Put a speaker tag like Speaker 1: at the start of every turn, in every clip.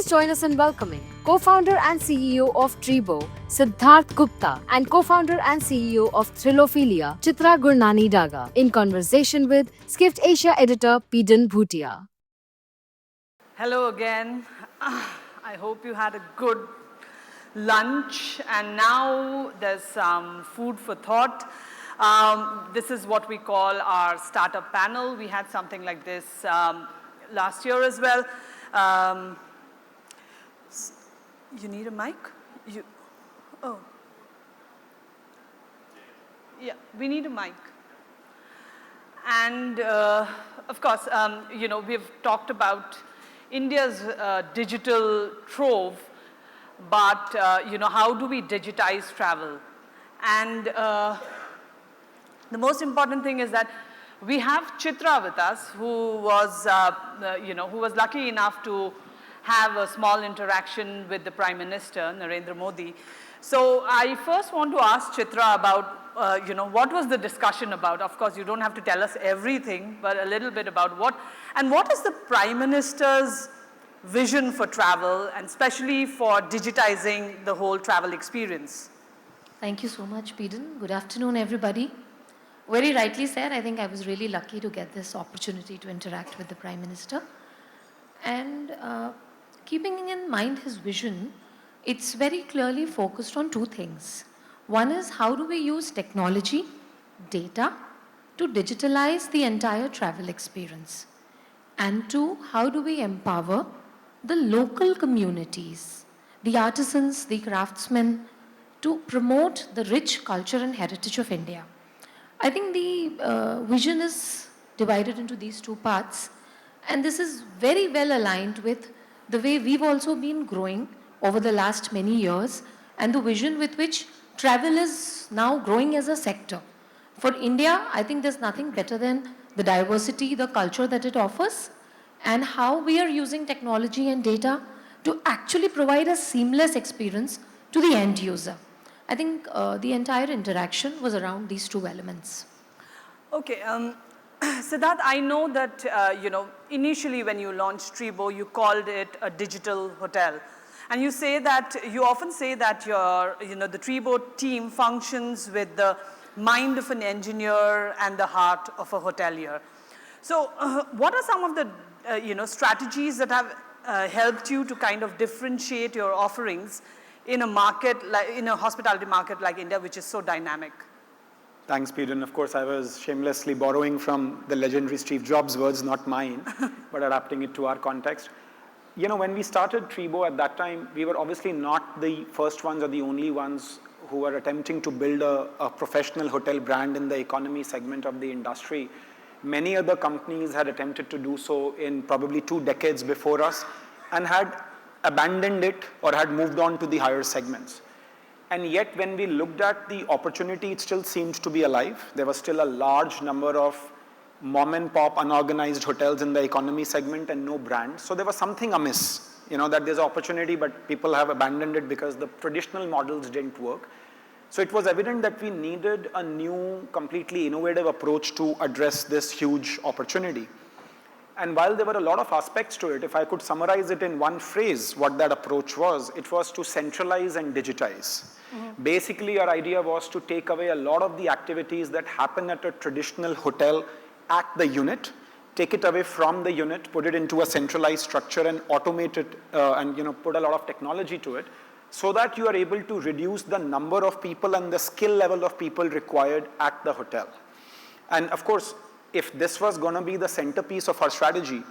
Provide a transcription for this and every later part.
Speaker 1: Please join us in welcoming co-founder and CEO of Treebo, Siddharth Gupta, and co-founder and CEO of Thrillophilia, Chitra Gurnani Daga, in conversation with Skift Asia editor Pidin Bhutia.
Speaker 2: Hello again. I hope you had a good lunch, and now there's some food for thought. This is what we call our startup panel. We had something like this last year as well. You need a mic? Oh. Yeah, we need a mic. And of course, we've talked about India's digital trove, but how do we digitize travel? And the most important thing is that we have Chitra with us, who was lucky enough to have a small interaction with the Prime Minister, Narendra Modi. So I first want to ask Chitra about, what was the discussion about? Of course, you don't have to tell us everything, but a little bit about what is the Prime Minister's vision for travel, and especially for digitizing the whole travel experience?
Speaker 3: Thank you so much, Pidin. Good afternoon, everybody. Very rightly said, I think I was really lucky to get this opportunity to interact with the Prime Minister. And keeping in mind his vision, it's very clearly focused on two things. One is, how do we use technology, data, to digitalize the entire travel experience? And two, how do we empower the local communities, the artisans, the craftsmen, to promote the rich culture and heritage of India? I think the vision is divided into these two parts, and this is very well aligned with the way we've also been growing over the last many years, and the vision with which travel is now growing as a sector. For India, I think there's nothing better than the diversity, the culture that it offers, and how we are using technology and data to actually provide a seamless experience to the end user. I think the entire interaction was around these two elements.
Speaker 2: Okay, Siddharth, I know that, initially when you launched Treebo, you called it a digital hotel. And you often say that the Treebo team functions with the mind of an engineer and the heart of a hotelier. So what are some of the, strategies that have helped you to kind of differentiate your offerings in a market, in a hospitality market like India, which is so dynamic?
Speaker 4: Thanks, Pidin. Of course, I was shamelessly borrowing from the legendary Steve Jobs' words, not mine, but adapting it to our context. When we started Treebo at that time, we were obviously not the first ones or the only ones who were attempting to build a professional hotel brand in the economy segment of the industry. Many other companies had attempted to do so in probably 2 decades before us and had abandoned it or had moved on to the higher segments. And yet, when we looked at the opportunity, it still seemed to be alive. There was still a large number of mom and pop unorganized hotels in the economy segment and no brand. So there was something amiss, that there's opportunity, but people have abandoned it because the traditional models didn't work. So it was evident that we needed a new, completely innovative approach to address this huge opportunity. And while there were a lot of aspects to it, if I could summarize it in one phrase, what that approach was, it was to centralize and digitize. Mm-hmm. Basically, our idea was to take away a lot of the activities that happen at a traditional hotel at the unit, take it away from the unit, put it into a centralized structure and automate it and put a lot of technology to it, so that you are able to reduce the number of people and the skill level of people required at the hotel. And of course, if this was going to be the centerpiece of our strategy,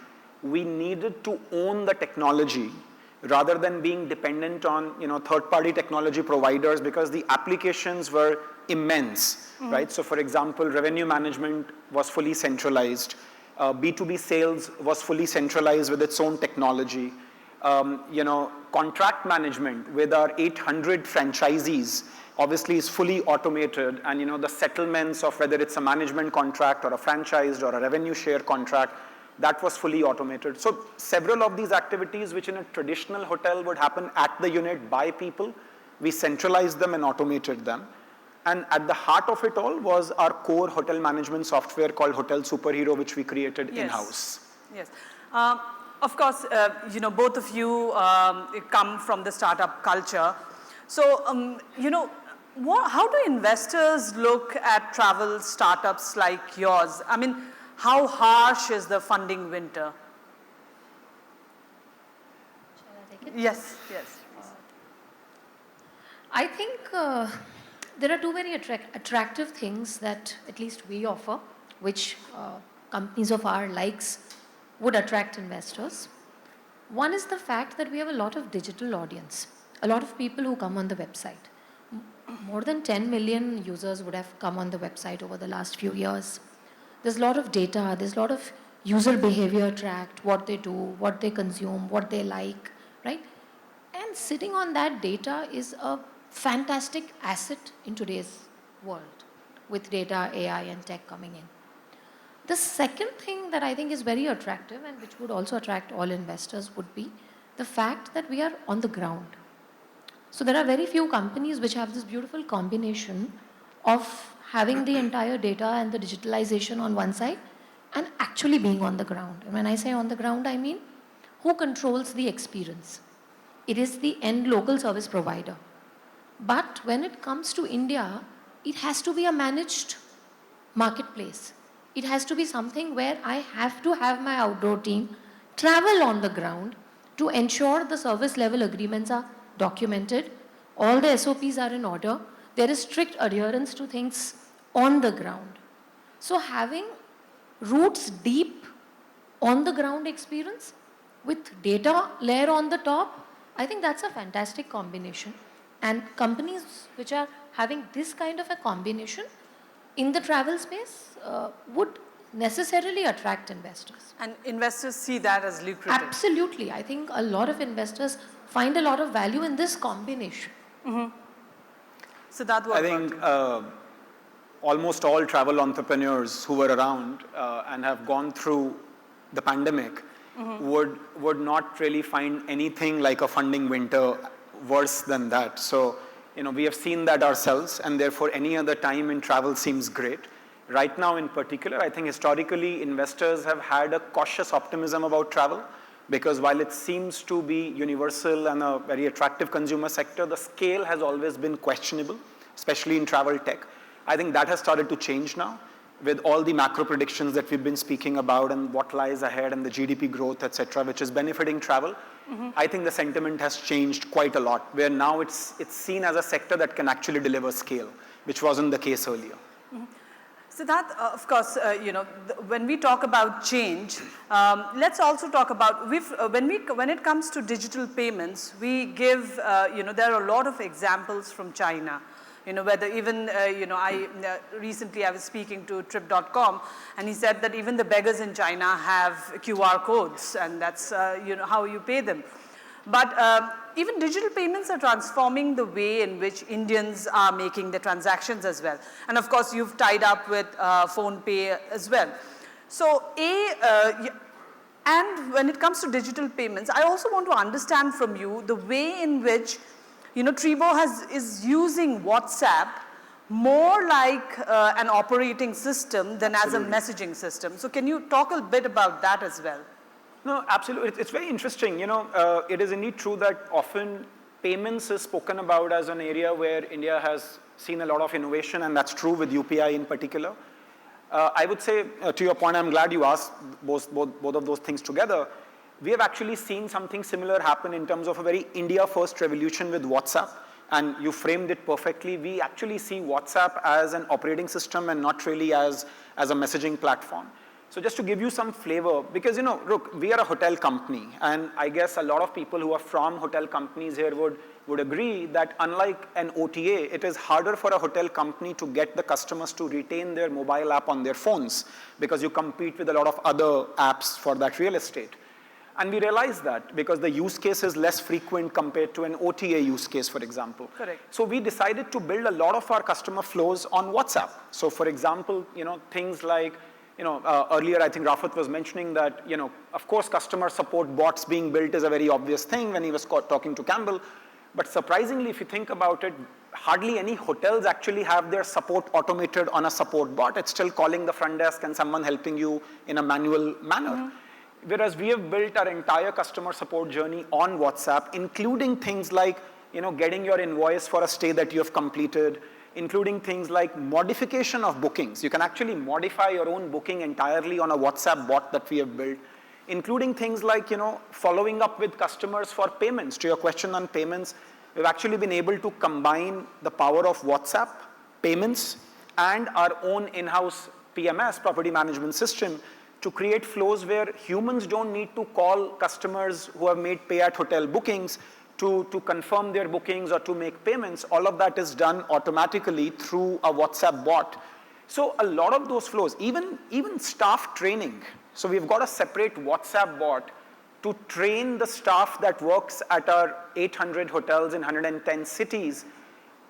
Speaker 4: we needed to own the technology rather than being dependent on third-party technology providers, because the applications were immense, right? So for example, revenue management was fully centralized. B2B sales was fully centralized with its own technology. Contract management with our 800 franchisees obviously is fully automated, and the settlements of whether it's a management contract or a franchised or a revenue share contract, that was fully automated. So several of these activities which in a traditional hotel would happen at the unit by people, we centralized them and automated them. And at the heart of it all was our core hotel management software called Hotel Superhero, which we created in-house.
Speaker 2: Yes. of course, both of you come from the startup culture. So, how do investors look at travel startups like yours? I mean, how harsh is the funding winter?
Speaker 3: Shall I take it?
Speaker 2: Yes, yes.
Speaker 3: I think there are two very attractive things that at least we offer, which companies of our likes would attract investors. One is the fact that we have a lot of digital audience, a lot of people who come on the website. More than 10 million users would have come on the website over the last few years. There's a lot of data, there's a lot of user behavior tracked, what they do, what they consume, what they like, right? And sitting on that data is a fantastic asset in today's world with data, AI, and tech coming in. The second thing that I think is very attractive and which would also attract all investors would be the fact that we are on the ground. So there are very few companies which have this beautiful combination of having the entire data and the digitalization on one side and actually being on the ground. And when I say on the ground, I mean who controls the experience? It is the end local service provider. But when it comes to India, it has to be a managed marketplace. It has to be something where I have to have my outdoor team travel on the ground to ensure the service level agreements are documented, all the SOPs are in order, there is strict adherence to things on the ground. So having roots deep on the ground experience with data layer on the top, I think that's a fantastic combination. And companies which are having this kind of a combination in the travel space would necessarily attract investors.
Speaker 2: And investors see that as lucrative.
Speaker 3: Absolutely. I think a lot of investors find a lot of value in this combination.
Speaker 2: So that
Speaker 4: I think almost all travel entrepreneurs who were around and have gone through the pandemic would not really find anything like a funding winter worse than that. So, we have seen that ourselves, and therefore any other time in travel seems great. Right now in particular, I think historically investors have had a cautious optimism about travel, because while it seems to be universal and a very attractive consumer sector, the scale has always been questionable, especially in travel tech. I think that has started to change now with all the macro predictions that we've been speaking about and what lies ahead and the GDP growth, et cetera, which is benefiting travel. I think the sentiment has changed quite a lot, where now it's seen as a sector that can actually deliver scale, which wasn't the case earlier.
Speaker 2: So that, of course, when we talk about change, let's also talk about, when it comes to digital payments, we give, there are a lot of examples from China. Whether even, recently I was speaking to Trip.com, and he said that even the beggars in China have QR codes, and that's, how you pay them. But even digital payments are transforming the way in which Indians are making the transactions as well. And of course, you've tied up with PhonePe as well. So and when it comes to digital payments, I also want to understand from you the way in which Treebo is using WhatsApp more like an operating system than
Speaker 4: Absolutely.
Speaker 2: as a messaging system. So can you talk a bit about that as well?
Speaker 4: No, absolutely. It's very interesting. It is indeed true that often payments is spoken about as an area where India has seen a lot of innovation, and that's true with UPI in particular. I would say, to your point, I'm glad you asked both of those things together. We have actually seen something similar happen in terms of a very India-first revolution with WhatsApp, and you framed it perfectly. We actually see WhatsApp as an operating system and not really as a messaging platform. So just to give you some flavor, because look, we are a hotel company, and I guess a lot of people who are from hotel companies here would agree that unlike an OTA, it is harder for a hotel company to get the customers to retain their mobile app on their phones, because you compete with a lot of other apps for that real estate. And we realize that because the use case is less frequent compared to an OTA use case, for example.
Speaker 2: Correct.
Speaker 4: So we decided to build a lot of our customer flows on WhatsApp. So for example, things like, earlier I think Rafat was mentioning that, of course customer support bots being built is a very obvious thing when he was talking to Campbell. But surprisingly, if you think about it, hardly any hotels actually have their support automated on a support bot. It's still calling the front desk and someone helping you in a manual manner. Whereas we have built our entire customer support journey on WhatsApp, including things like, getting your invoice for a stay that you have completed, including things like modification of bookings. You can actually modify your own booking entirely on a WhatsApp bot that we have built, including things like, following up with customers for payments. To your question on payments, we've actually been able to combine the power of WhatsApp, payments, and our own in-house PMS, property management system, to create flows where humans don't need to call customers who have made pay at hotel bookings to confirm their bookings or to make payments. All of that is done automatically through a WhatsApp bot. So a lot of those flows, even staff training. So we've got a separate WhatsApp bot to train the staff that works at our 800 hotels in 110 cities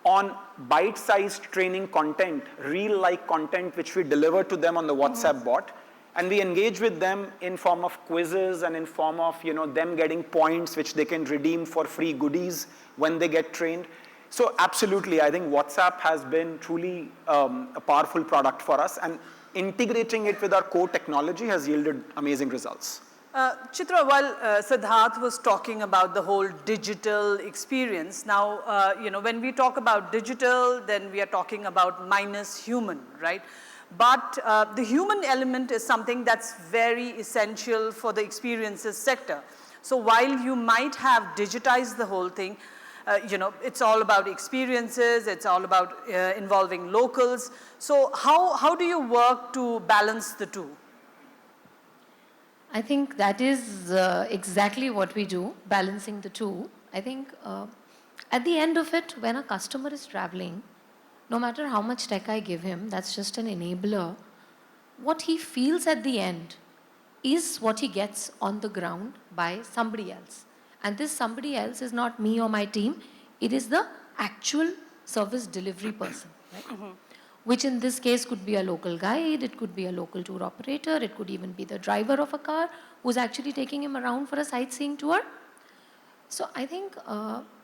Speaker 4: on bite-sized training content, real-like content, which we deliver to them on the WhatsApp bot. And we engage with them in form of quizzes and in form of them getting points which they can redeem for free goodies when they get trained. So absolutely, I think WhatsApp has been truly a powerful product for us, and integrating it with our core technology has yielded amazing results.
Speaker 2: Chitra, while Siddharth was talking about the whole digital experience, now, when we talk about digital, then we are talking about minus human, right? But the human element is something that's very essential for the experiences sector. So while you might have digitized the whole thing, it's all about experiences, it's all about involving locals. So how do you work to balance the two?
Speaker 3: I think that is exactly what we do, balancing the two. I think at the end of it, when a customer is traveling, no matter how much tech I give him, that's just an enabler. What he feels at the end is what he gets on the ground by somebody else. And this somebody else is not me or my team, it is the actual service delivery person, right? Which in this case could be a local guide, it could be a local tour operator, it could even be the driver of a car who's actually taking him around for a sightseeing tour. So I think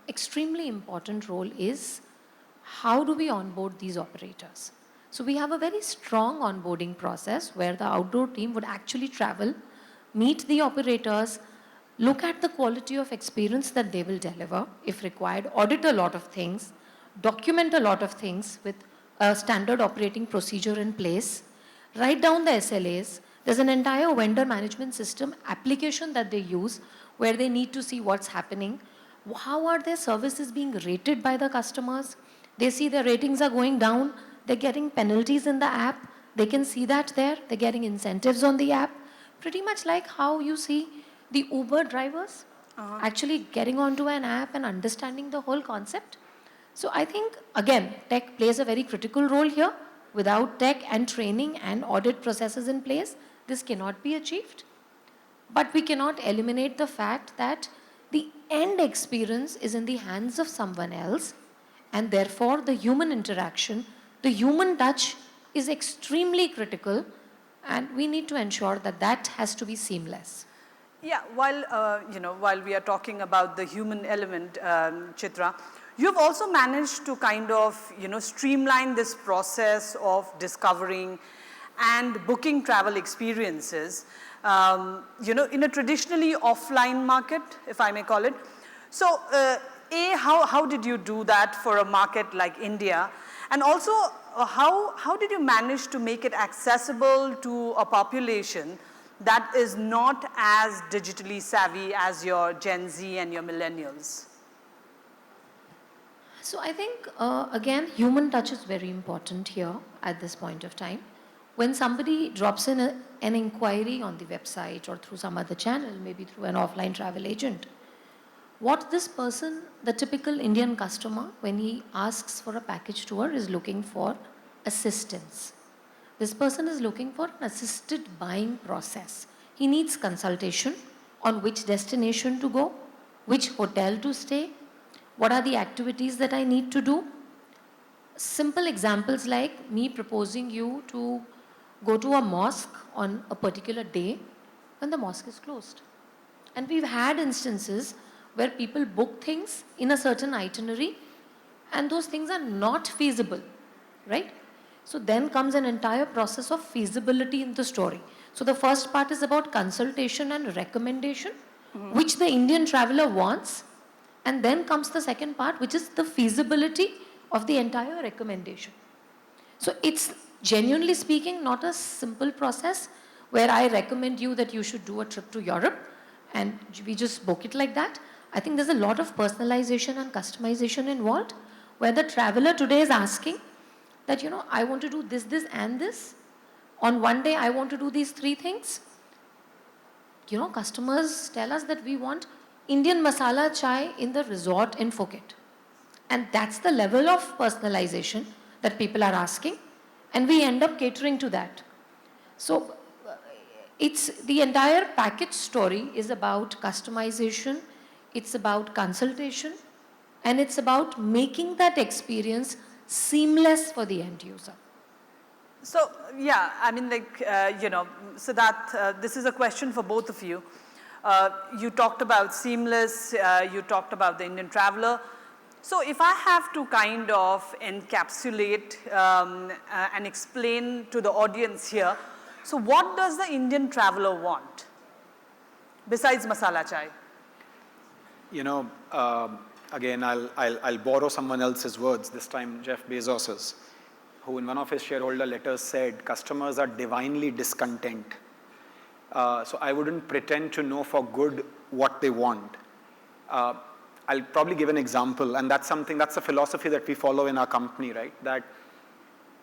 Speaker 3: extremely important role is how do we onboard these operators? So we have a very strong onboarding process where the outdoor team would actually travel, meet the operators, look at the quality of experience that they will deliver, if required, audit a lot of things, document a lot of things with a standard operating procedure in place, write down the SLAs. There's an entire vendor management system application that they use where they need to see what's happening. How are their services being rated by the customers? They see their ratings are going down, they're getting penalties in the app, they can see that there, they're getting incentives on the app. Pretty much like how you see the Uber drivers actually getting onto an app and understanding the whole concept. So I think, again, tech plays a very critical role here. Without tech and training and audit processes in place, this cannot be achieved. But we cannot eliminate the fact that the end experience is in the hands of someone else. And therefore, the human interaction, the human touch is extremely critical, and we need to ensure that that has to be seamless.
Speaker 2: Yeah, while we are talking about the human element, Chitra, you've also managed to kind of, streamline this process of discovering and booking travel experiences, in a traditionally offline market, if I may call it. So, how did you do that for a market like India? And also, how did you manage to make it accessible to a population that is not as digitally savvy as your Gen Z and your millennials?
Speaker 3: So I think, again, human touch is very important here at this point of time. When somebody drops in an inquiry on the website or through some other channel, maybe through an offline travel agent, what this person, the typical Indian customer, when he asks for a package tour, is looking for assistance. This person is looking for an assisted buying process. He needs consultation on which destination to go, which hotel to stay, what are the activities that I need to do. Simple examples like me proposing you to go to a mosque on a particular day when the mosque is closed. And we've had instances where people book things in a certain itinerary and those things are not feasible, right? So then comes an entire process of feasibility in the story. So the first part is about consultation and recommendation, which the Indian traveler wants. And then comes the second part, which is the feasibility of the entire recommendation. So it's genuinely speaking not a simple process where I recommend you that you should do a trip to Europe and we just book it like that. I think there's a lot of personalization and customization involved where the traveler today is asking that, you know, I want to do this, this and this. On one day, I want to do these 3 things. You know, customers tell us that we want Indian masala chai in the resort in Phuket. And that's the level of personalization that people are asking. And we end up catering to that. So it's the entire package story is about customization, it's about consultation, and it's about making that experience seamless for the end user.
Speaker 2: So, yeah, I mean, like, you know, so that this is a question for both of you. You talked about seamless, you talked about the Indian traveler. So, if I have to kind of encapsulate and explain to the audience here, so what does the Indian traveler want besides masala chai?
Speaker 4: You know, again, I'll borrow someone else's words, this time Jeff Bezos's, who in one of his shareholder letters said, customers are divinely discontent. So I wouldn't pretend to know for good what they want. I'll probably give an example, and that's a philosophy that we follow in our company, right? That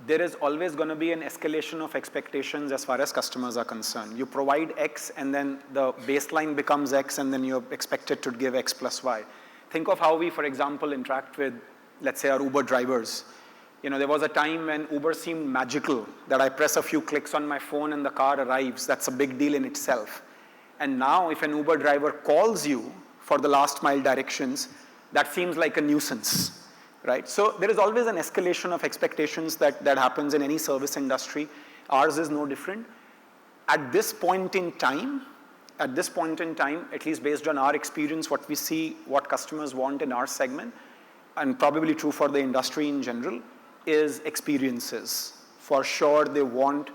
Speaker 4: there is always going to be an escalation of expectations as far as customers are concerned. You provide X and then the baseline becomes X and then you're expected to give X plus Y. Think of how we, for example, interact with, let's say, our Uber drivers. You know, there was a time when Uber seemed magical, that I press a few clicks on my phone and the car arrives. That's a big deal in itself. And now if an Uber driver calls you for the last mile directions, that seems like a nuisance. Right? So there is always an escalation of expectations that happens in any service industry. Ours is no different. At this point in time, at least based on our experience, what we see, what customers want in our segment, and probably true for the industry in general, is experiences. For sure, they want,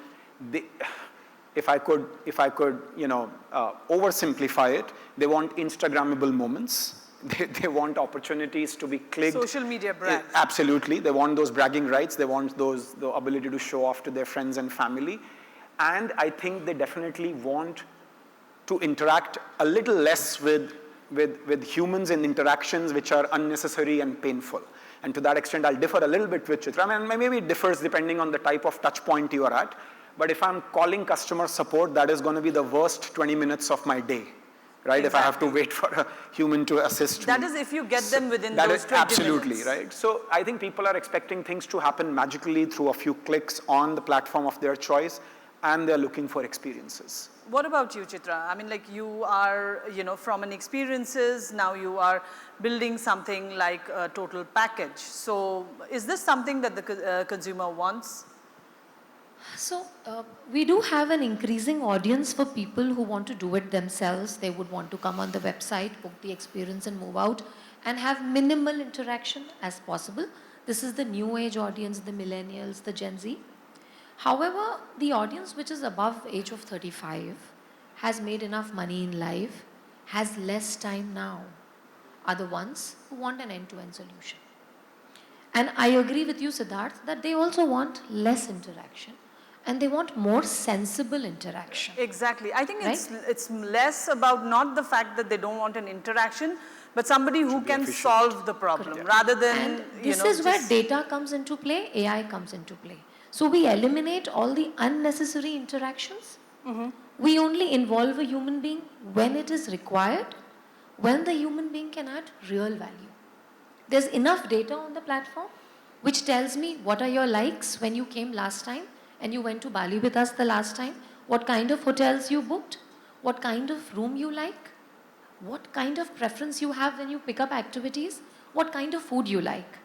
Speaker 4: if I could, you know, oversimplify it, they want Instagrammable moments. They want opportunities to be clicked.
Speaker 2: Social media brands.
Speaker 4: Absolutely. They want those bragging rights. They want the ability to show off to their friends and family. And I think they definitely want to interact a little less with humans in interactions which are unnecessary and painful. And to that extent, I'll differ a little bit with Chitra. I mean, maybe it differs depending on the type of touch point you are at. But if I'm calling customer support, that is going to be the worst 20 minutes of my day. Right? Exactly. If I have to wait for a human to assist me.
Speaker 2: That is if you get them within those 20
Speaker 4: absolutely,
Speaker 2: minutes.
Speaker 4: Right? So I think people are expecting things to happen magically through a few clicks on the platform of their choice, and they're looking for experiences.
Speaker 2: What about you, Chitra? I mean, like you are, you know, from an experiences, now you are building something like a total package. So is this something that the consumer wants?
Speaker 3: So we do have an increasing audience for people who want to do it themselves. They would want to come on the website, book the experience and move out and have minimal interaction as possible. This is the new age audience, the millennials, the Gen Z. However, the audience which is above age of 35 has made enough money in life, has less time now, are the ones who want an end-to-end solution. And I agree with you, Siddharth, that they also want less interaction. And they want more sensible interaction.
Speaker 2: Exactly. I think it's less about not the fact that they don't want an interaction, but somebody who can solve the problem. Correct. Rather than,
Speaker 3: and this is where data comes into play, AI comes into play. So we eliminate all the unnecessary interactions. We only involve a human being when it is required, when the human being can add real value. There's enough data on the platform which tells me what are your likes when you came last time, and you went to Bali with us the last time, what kind of hotels you booked, what kind of room you like, what kind of preference you have when you pick up activities, what kind of food you like.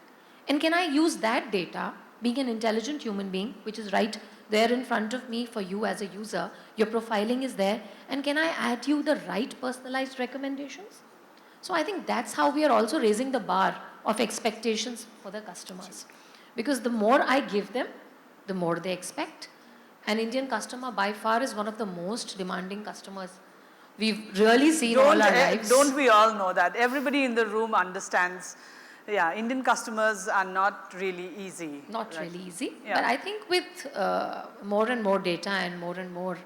Speaker 3: And can I use that data, being an intelligent human being, which is right there in front of me for you as a user, your profiling is there, and can I add you the right personalized recommendations? So I think that's how we are also raising the bar of expectations for the customers. Because the more I give them, the more they expect. An Indian customer by far is one of the most demanding customers we've really seen all our lives.
Speaker 2: Don't we all know that? Everybody in the room understands. Yeah, Indian customers are not really easy.
Speaker 3: Not
Speaker 2: right?
Speaker 3: really easy,
Speaker 2: Yeah.
Speaker 3: but I think with more and more data and more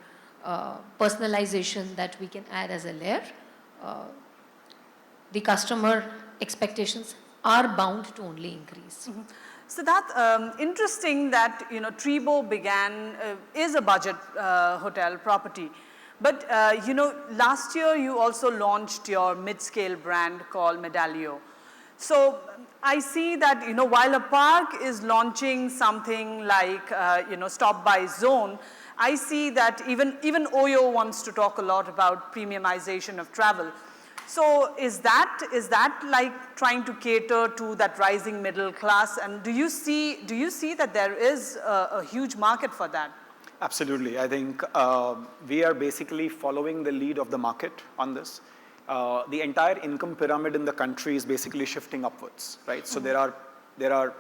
Speaker 3: personalization that we can add as a layer, the customer expectations are bound to only increase.
Speaker 2: So that interesting that Treebo began is a budget hotel property, but last year you also launched your mid-scale brand called Medalio. So I see that while a park is launching something like Stop by Zone, I see that even Oyo wants to talk a lot about premiumization of travel. So is that like trying to cater to that rising middle class? And do you see that there is a huge market for that?
Speaker 4: Absolutely. I think we are basically following the lead of the market on this. The entire income pyramid in the country is basically shifting upwards, right? So there are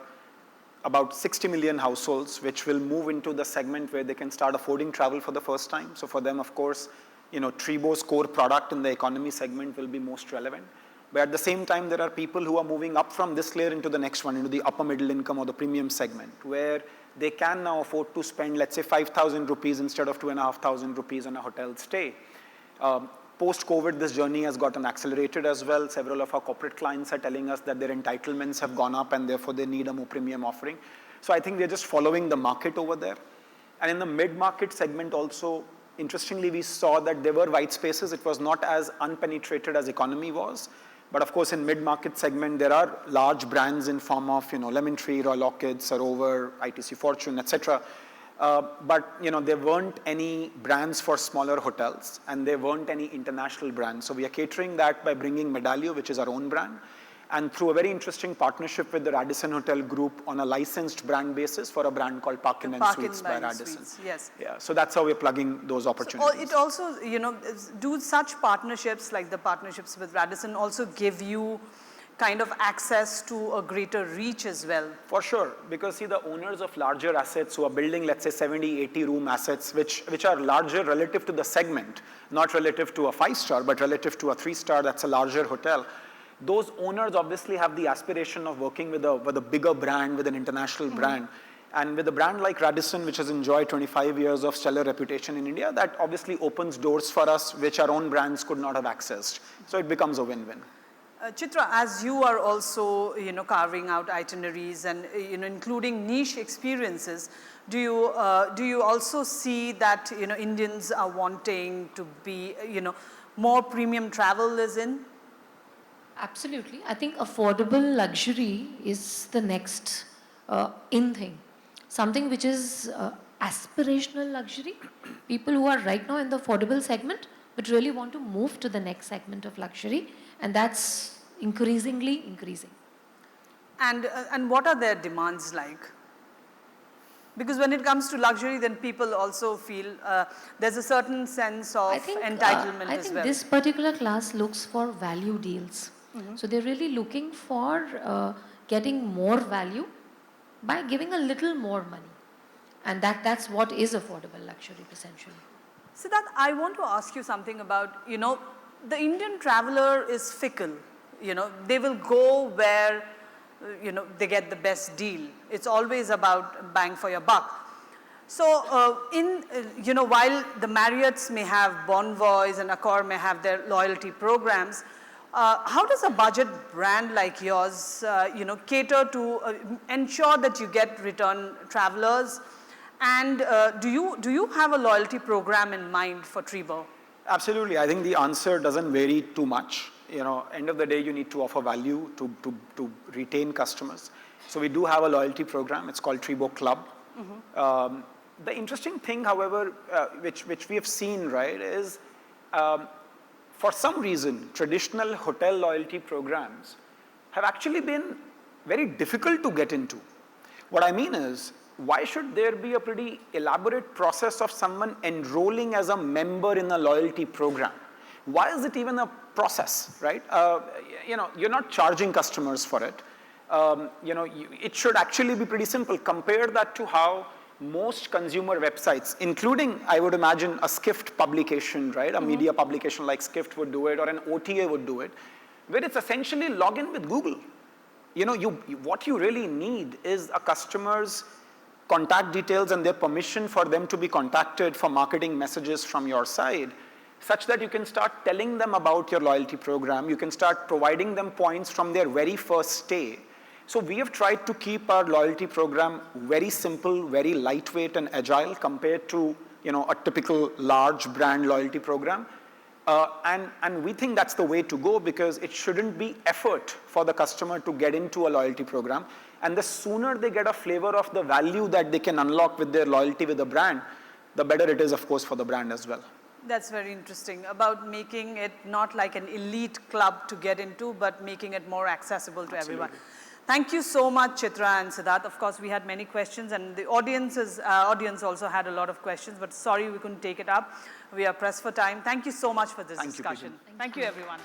Speaker 4: about 60 million households which will move into the segment where they can start affording travel for the first time. So for them, of course, Treebo's core product in the economy segment will be most relevant. But at the same time, there are people who are moving up from this layer into the next one, into the upper middle income or the premium segment, where they can now afford to spend, let's say, 5,000 rupees instead of 2,500 rupees on a hotel stay. Post-COVID, this journey has gotten accelerated as well. Several of our corporate clients are telling us that their entitlements have gone up and therefore they need a more premium offering. So I think we're just following the market over there. And in the mid-market segment also, interestingly, we saw that there were white spaces. It was not as unpenetrated as economy was. But of course, in mid-market segment, there are large brands in form of, Lemon Tree, Royal Orchid, Sarovar, ITC Fortune, etc. But there weren't any brands for smaller hotels, and there weren't any international brands. So we are catering that by bringing Medalio, which is our own brand, and through a very interesting partnership with the Radisson Hotel Group on a licensed brand basis for a brand called Parkin and Suites by Radisson.
Speaker 2: Yes.
Speaker 4: Yeah. So that's how we're plugging those opportunities.
Speaker 2: So it also, do such partnerships like the partnerships with Radisson also give you kind of access to a greater reach as well?
Speaker 4: For sure, because see, the owners of larger assets who are building, let's say, 70, 80 room assets, which are larger relative to the segment, not relative to a 5-star, but relative to a 3-star, that's a larger hotel. Those owners obviously have the aspiration of working with a bigger brand, with an international brand. And with a brand like Radisson, which has enjoyed 25 years of stellar reputation in India, that obviously opens doors for us, which our own brands could not have accessed. So it becomes a win-win.
Speaker 2: Chitra, as you are also, carving out itineraries and, including niche experiences, do you also see that, Indians are wanting to be, more premium travel is in?
Speaker 3: Absolutely. I think affordable luxury is the next in thing. Something which is aspirational luxury. People who are right now in the affordable segment but really want to move to the next segment of luxury, and that's increasingly increasing.
Speaker 2: And what are their demands like? Because when it comes to luxury, then people also feel there's a certain sense of entitlement
Speaker 3: I
Speaker 2: as
Speaker 3: think
Speaker 2: well.
Speaker 3: this particular class looks for value deals. So they're really looking for getting more value by giving a little more money. And that's what is affordable luxury essentially.
Speaker 2: Siddharth, I want to ask you something about, the Indian traveler is fickle. They will go where, they get the best deal. It's always about bang for your buck. So, while the Marriotts may have Bonvoys and Accor may have their loyalty programs, how does a budget brand like yours, cater to ensure that you get return travelers? And do you have a loyalty program in mind for Treebo?
Speaker 4: Absolutely. I think the answer doesn't vary too much. End of the day, you need to offer value to retain customers. So we do have a loyalty program. It's called Treebo Club. The interesting thing, however, which we have seen, right, is for some reason, traditional hotel loyalty programs have actually been very difficult to get into. What I mean is, why should there be a pretty elaborate process of someone enrolling as a member in a loyalty program? Why is it even a process, right? You're not charging customers for it. It should actually be pretty simple. Compare that to how most consumer websites, including, I would imagine, a Skift publication, right? A media publication like Skift would do it, or an OTA would do it, where it's essentially log in with Google. You know, what you really need is a customer's contact details and their permission for them to be contacted for marketing messages from your side, such that you can start telling them about your loyalty program. You can start providing them points from their very first stay. So we have tried to keep our loyalty program very simple, very lightweight and agile compared to, you know, a typical large brand loyalty program. And we think that's the way to go, because it shouldn't be effort for the customer to get into a loyalty program. And the sooner they get a flavor of the value that they can unlock with their loyalty with the brand, the better it is, of course, for the brand as well.
Speaker 2: That's very interesting, about making it not like an elite club to get into, but making it more accessible to everyone. Thank you so much, Chitra and Siddharth. Of course, we had many questions, and the audience also had a lot of questions, but sorry we couldn't take it up. We are pressed for time. Thank you so much for this discussion.
Speaker 4: Thank you,
Speaker 2: Thank you, everyone.